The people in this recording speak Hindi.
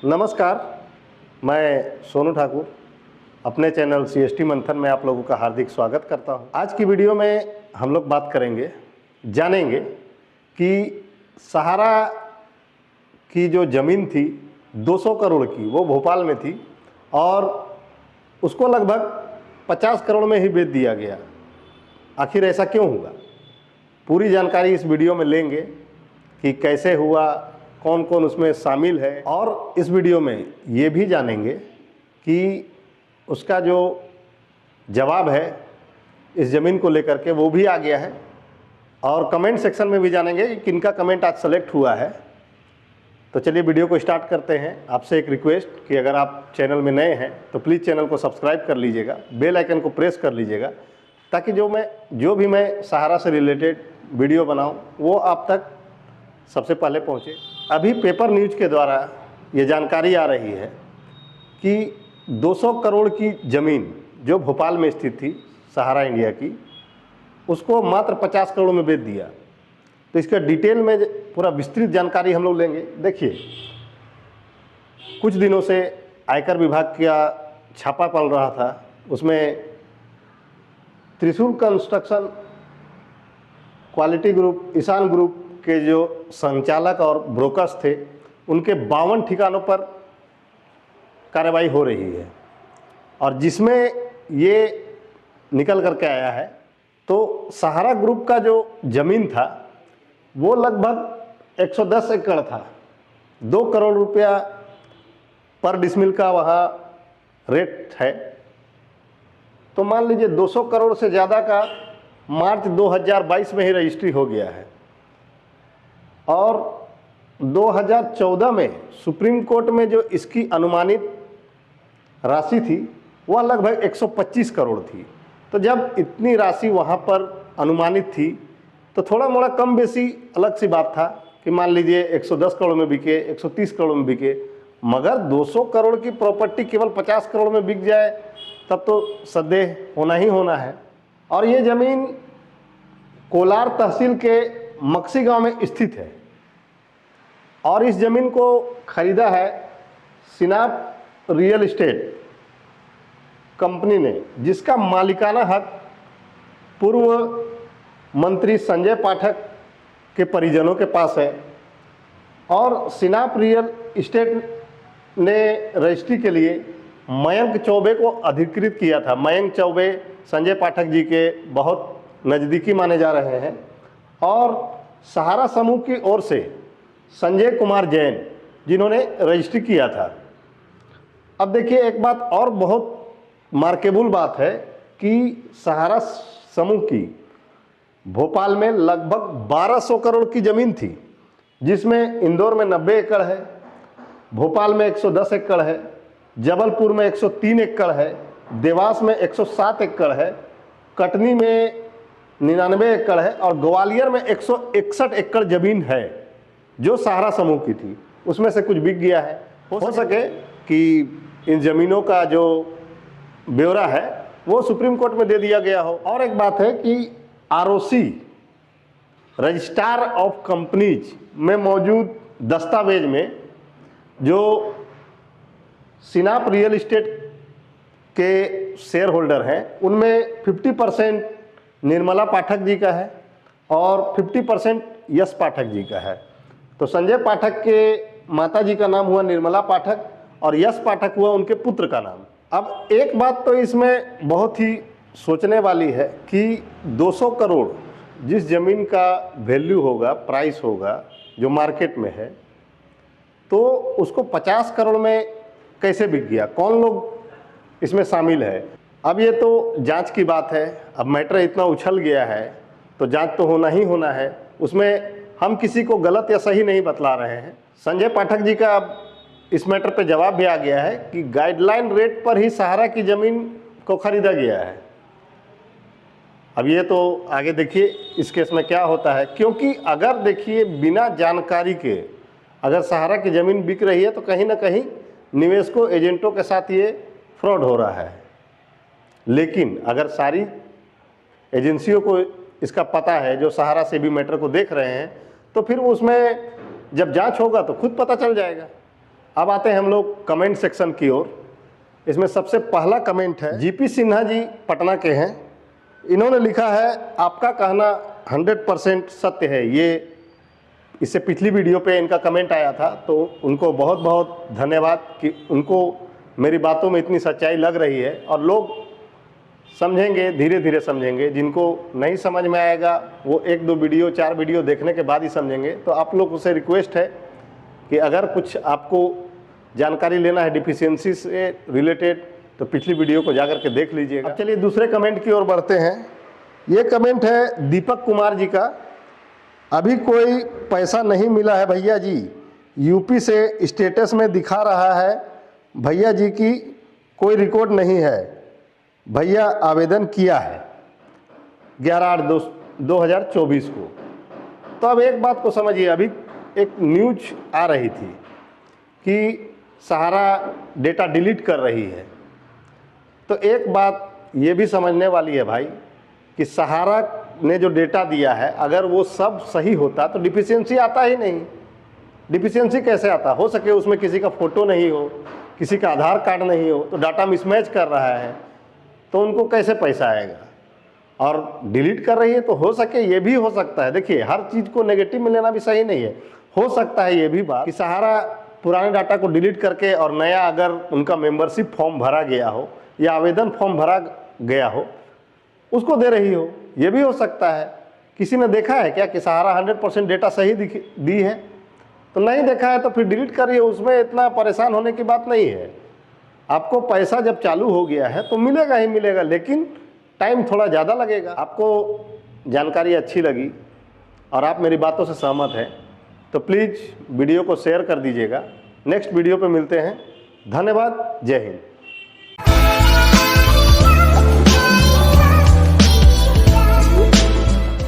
नमस्कार, मैं सोनू ठाकुर अपने चैनल CST मंथन में आप लोगों का हार्दिक स्वागत करता हूं। आज की वीडियो में हम लोग बात करेंगे, जानेंगे कि सहारा की जो ज़मीन थी 200 करोड़ की, वो भोपाल में थी और उसको लगभग 50 करोड़ में ही बेच दिया गया। आखिर ऐसा क्यों हुआ? पूरी जानकारी इस वीडियो में लेंगे कि कैसे हुआ, कौन कौन उसमें शामिल है, और इस वीडियो में ये भी जानेंगे कि उसका जो जवाब है इस ज़मीन को लेकर के वो भी आ गया है, और कमेंट सेक्शन में भी जानेंगे कि किनका कमेंट आज सेलेक्ट हुआ है। तो चलिए वीडियो को स्टार्ट करते हैं। आपसे एक रिक्वेस्ट कि अगर आप चैनल में नए हैं तो प्लीज़ चैनल को सब्सक्राइब कर लीजिएगा, बेल आइकन को प्रेस कर लीजिएगा, ताकि जो भी मैं सहारा से रिलेटेड वीडियो बनाऊं वो आप तक सबसे पहले पहुंचे। अभी पेपर न्यूज़ के द्वारा ये जानकारी आ रही है कि 200 करोड़ की ज़मीन जो भोपाल में स्थित थी सहारा इंडिया की, उसको मात्र 50 करोड़ में बेच दिया। तो इसका डिटेल में पूरा विस्तृत जानकारी हम लोग लेंगे। देखिए, कुछ दिनों से आयकर विभाग का छापा पड़ रहा था, उसमें Trishul construction, quality group, Ishaan group के जो संचालक और ब्रोकर्स थे, उनके 52 ठिकानों पर कार्रवाई हो रही है, और जिसमें ये निकल करके आया है तो सहारा ग्रुप का जो ज़मीन था वो लगभग 110 एकड़ था। 2 करोड़ रुपया पर डिसमिल का वहाँ रेट है। तो मान लीजिए 200 करोड़ से ज़्यादा का मार्च 2022 में ही रजिस्ट्री हो गया है, और 2014 में सुप्रीम कोर्ट में जो इसकी अनुमानित राशि थी वह लगभग 125 करोड़ थी। तो जब इतनी राशि वहाँ पर अनुमानित थी तो थोड़ा मोड़ा कम बेसी अलग सी बात था कि मान लीजिए 110 करोड़ में बिके, 130 करोड़ में बिके, मगर 200 करोड़ की प्रॉपर्टी केवल 50 करोड़ में बिक जाए तब तो संदेह होना ही होना है। और ये ज़मीन कोलार तहसील के मक्सी गांव में स्थित है, और इस ज़मीन को खरीदा है सिनाप रियल एस्टेट कंपनी ने, जिसका मालिकाना हक पूर्व मंत्री संजय पाठक के परिजनों के पास है। और सिनाप रियल एस्टेट ने रजिस्ट्री के लिए मयंक चौबे को अधिकृत किया था। मयंक चौबे संजय पाठक जी के बहुत नज़दीकी माने जा रहे हैं, और सहारा समूह की ओर से संजय कुमार जैन जिन्होंने रजिस्ट्री किया था। अब देखिए, एक बात और बहुत मार्केबल बात है कि सहारा समूह की भोपाल में लगभग 1200 करोड़ की ज़मीन थी, जिसमें इंदौर में 90 एकड़ है, भोपाल में 110 एकड़ है, जबलपुर में 103 एकड़ है, देवास में 107 एकड़ है, कटनी में 99 एकड़ है, और ग्वालियर में 161 एकड़ ज़मीन है जो सहारा समूह की थी। उसमें से कुछ बिक गया है। हो सके कि इन ज़मीनों का जो ब्यौरा है वो सुप्रीम कोर्ट में दे दिया गया हो। और एक बात है कि ROC रजिस्ट्रार ऑफ कंपनीज में मौजूद दस्तावेज में जो सिनाप रियल एस्टेट के शेयर होल्डर हैं उनमें 50% निर्मला पाठक जी का है और 50% यश पाठक जी का है। तो संजय पाठक के माता जी का नाम हुआ निर्मला पाठक, और यश पाठक हुआ उनके पुत्र का नाम। अब एक बात तो इसमें बहुत ही सोचने वाली है कि 200 करोड़ जिस ज़मीन का वैल्यू होगा, प्राइस होगा जो मार्केट में है, तो उसको 50 करोड़ में कैसे बिक गया? कौन लोग इसमें शामिल है? अब ये तो जांच की बात है। अब मैटर इतना उछल गया है तो जांच तो होना ही होना है। उसमें हम किसी को गलत या सही नहीं बतला रहे हैं। संजय पाठक जी का अब इस मैटर पे जवाब भी आ गया है कि गाइडलाइन रेट पर ही सहारा की ज़मीन को खरीदा गया है। अब ये तो आगे देखिए इस केस में क्या होता है, क्योंकि अगर देखिए बिना जानकारी के अगर सहारा की ज़मीन बिक रही है तो कहीं ना कहीं निवेशकों, एजेंटों के साथ ये फ्रॉड हो रहा है। लेकिन अगर सारी एजेंसियों को इसका पता है, जो सहारा से भी मैटर को देख रहे हैं, तो फिर उसमें जब जांच होगा तो खुद पता चल जाएगा। अब आते हैं हम लोग कमेंट सेक्शन की ओर। इसमें सबसे पहला कमेंट है, जीपी सिन्हा जी पटना के हैं। इन्होंने लिखा है, आपका कहना 100% सत्य है। ये इससे पिछली वीडियो पे इनका कमेंट आया था, तो उनको बहुत बहुत धन्यवाद कि उनको मेरी बातों में इतनी सच्चाई लग रही है। और लोग समझेंगे, धीरे धीरे समझेंगे। जिनको नहीं समझ में आएगा वो 1-2 वीडियो 4 वीडियो देखने के बाद ही समझेंगे। तो आप लोगों से रिक्वेस्ट है कि अगर कुछ आपको जानकारी लेना है डिफिशियंसी से रिलेटेड, तो पिछली वीडियो को जाकर के देख लीजिएगा। अब चलिए दूसरे कमेंट की ओर बढ़ते हैं। ये कमेंट है दीपक कुमार जी का, अभी कोई पैसा नहीं मिला है भैया जी, यूपी से स्टेटस में दिखा रहा है भैया जी की कोई रिकॉर्ड नहीं है, भैया आवेदन किया है 11/8/2024 को। तो अब एक बात को समझिए, अभी एक न्यूज आ रही थी कि सहारा डेटा डिलीट कर रही है। तो एक बात ये भी समझने वाली है भाई कि सहारा ने जो डेटा दिया है, अगर वो सब सही होता तो डिफिशियंसी आता ही नहीं। डिफिशियंसी कैसे आता? हो सके उसमें किसी का फ़ोटो नहीं हो, किसी का आधार कार्ड नहीं हो, तो डाटा मिसमैच कर रहा है, तो उनको कैसे पैसा आएगा? और डिलीट कर रही है तो हो सके ये भी हो सकता है। देखिए, हर चीज़ को नेगेटिव में लेना भी सही नहीं है। हो सकता है ये भी बात कि सहारा पुराने डाटा को डिलीट करके और नया अगर उनका मेंबरशिप फॉर्म भरा गया हो या आवेदन फॉर्म भरा गया हो, उसको दे रही हो। ये भी हो सकता है। किसी ने देखा है क्या कि सहारा 100% डेटा सही दी है? तो नहीं देखा है तो फिर डिलीट करिए, उसमें इतना परेशान होने की बात नहीं है। आपको पैसा जब चालू हो गया है तो मिलेगा ही मिलेगा, लेकिन टाइम थोड़ा ज़्यादा लगेगा। आपको जानकारी अच्छी लगी और आप मेरी बातों से सहमत हैं तो प्लीज़ वीडियो को शेयर कर दीजिएगा। नेक्स्ट वीडियो पे मिलते हैं। धन्यवाद। जय हिंद।